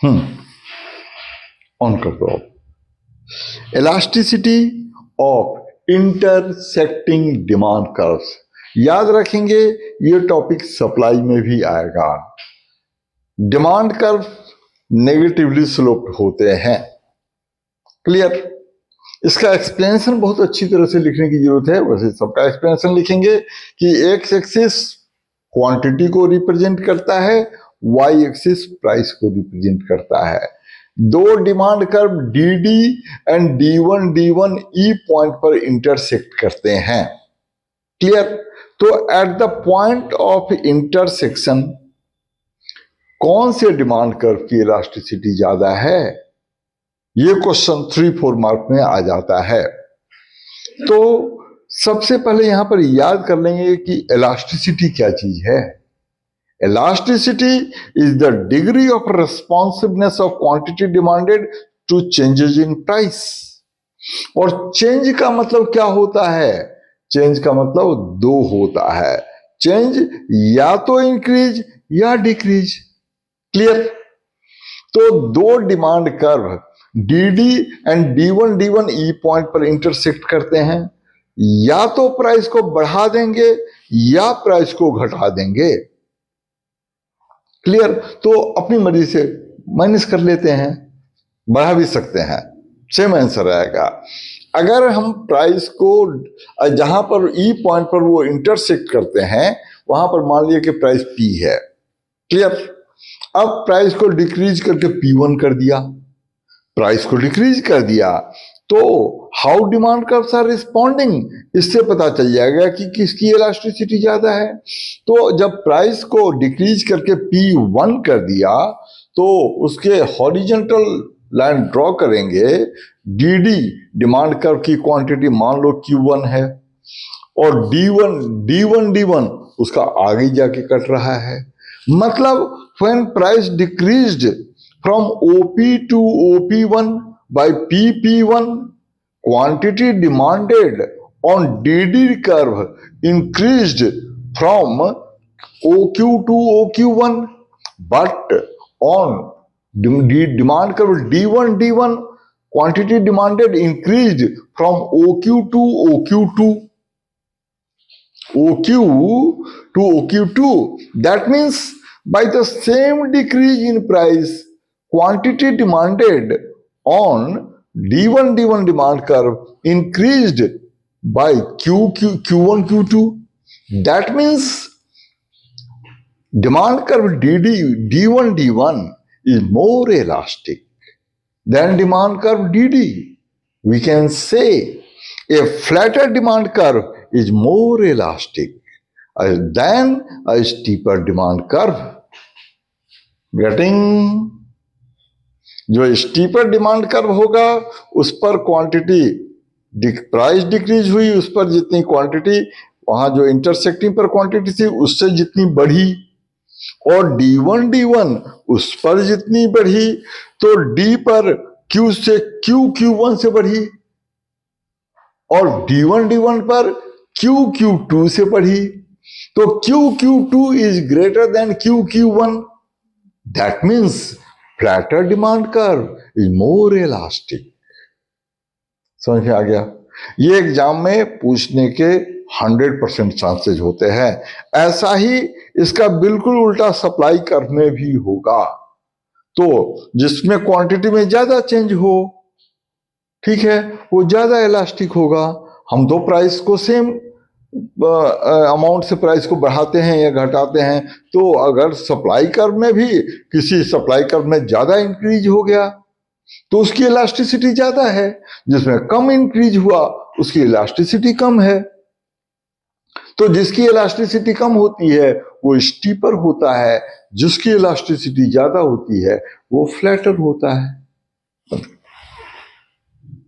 On कर दो। Elasticity of intersecting demand curves, याद रखेंगे ये टॉपिक सप्लाई में भी आएगा। डिमांड कर्व नेगेटिवली स्लोप्ड होते हैं। क्लियर? इसका एक्सप्लेनेशन बहुत अच्छी तरह से लिखने की जरूरत है। वैसे सबका एक्सप्लेनेशन लिखेंगे कि एक्स एक्सिस क्वांटिटी को रिप्रेजेंट करता है, वाई एक्सिस प्राइस को रिप्रेजेंट करता है। दो demand curve D D and D1 D1 E point पर इंटरसेक्ट करते हैं। क्लियर? तो at the point of intersection कौन से डिमांड कर्व की इलास्टिसिटी ज्यादा है, ये क्वेश्चन 3-4 मार्क में आ जाता है। तो सबसे पहले यहां पर याद कर लेंगे कि इलास्टिसिटी क्या चीज है। Elasticity is the degree of responsiveness of quantity demanded to changes in price. और चेंज का मतलब क्या होता है? चेंज का मतलब दो होता है। चेंज या तो इंक्रीज या डिक्रीज। क्लियर? तो दो demand curve D and D1 D1 E point पर इंटरसेक्ट करते हैं, या तो प्राइस को बढ़ा देंगे या प्राइस को घटा देंगे। क्लियर? तो अपनी मर्जी से माइनस कर लेते हैं, बढ़ा भी सकते हैं, सेम आंसर आएगा। अगर हम प्राइस को जहां पर ई पॉइंट पर वो इंटरसेक्ट करते हैं वहां पर मान लिया कि प्राइस P है। क्लियर? अब प्राइस को डिक्रीज करके P1 कर दिया, प्राइस को डिक्रीज कर दिया, तो how demand curves are responding, इससे पता चल जाएगा कि किसकी इलास्टिसिटी ज्यादा है। तो जब प्राइस को डिक्रीज करके P1 कर दिया तो उसके हॉरिजॉन्टल लाइन ड्रॉ करेंगे। DD डिमांड कर्व की क्वांटिटी मान लो Q1 है और D1 उसका आगे जाके कट रहा है। मतलब when price decreased from OP to OP1 by PP1, quantity demanded on DD curve increased from OQ to OQ1, but on demand curve D1 quantity demanded increased from OQ to OQ2. OQ to OQ2. That means by the same decrease in price, quantity demanded on D1 demand curve increased by Q1 Q2. That means demand curve D1 is more elastic than demand curve DD. We can say a flatter demand curve is more elastic than a steeper demand curve. Getting? जो steeper demand curve होगा उस पर quantity price decrease हुई, उस पर जितनी quantity वहां जो इंटरसेक्टिंग पर क्वांटिटी थी उससे जितनी बढ़ी, और D1 उस पर जितनी बढ़ी तो D पर Q से Q1 से बढ़ी, और D1 पर Q2 से बढ़ी। तो Q2 is greater than Q1. That means flatter demand curve is more elastic. समझ में आ गया? ये एग्जाम में पूछने के 100% चांसेस होते हैं। ऐसा ही इसका बिल्कुल उल्टा सप्लाई कर्व में भी होगा। तो जिसमें क्वांटिटी में ज्यादा चेंज हो, ठीक है, वो ज्यादा इलास्टिक होगा। हम दो प्राइस को सेम अमाउंट से प्राइस को बढ़ाते हैं या घटाते हैं, तो अगर सप्लाई कर्व में भी किसी सप्लाई कर्व में ज्यादा इंक्रीज हो गया तो उसकी इलास्टिसिटी ज्यादा है, जिसमें कम इंक्रीज हुआ उसकी इलास्टिसिटी कम है। तो जिसकी इलास्टिसिटी कम होती है वो स्टीपर होता है, जिसकी इलास्टिसिटी ज्यादा होती है वो फ्लैटर होता है।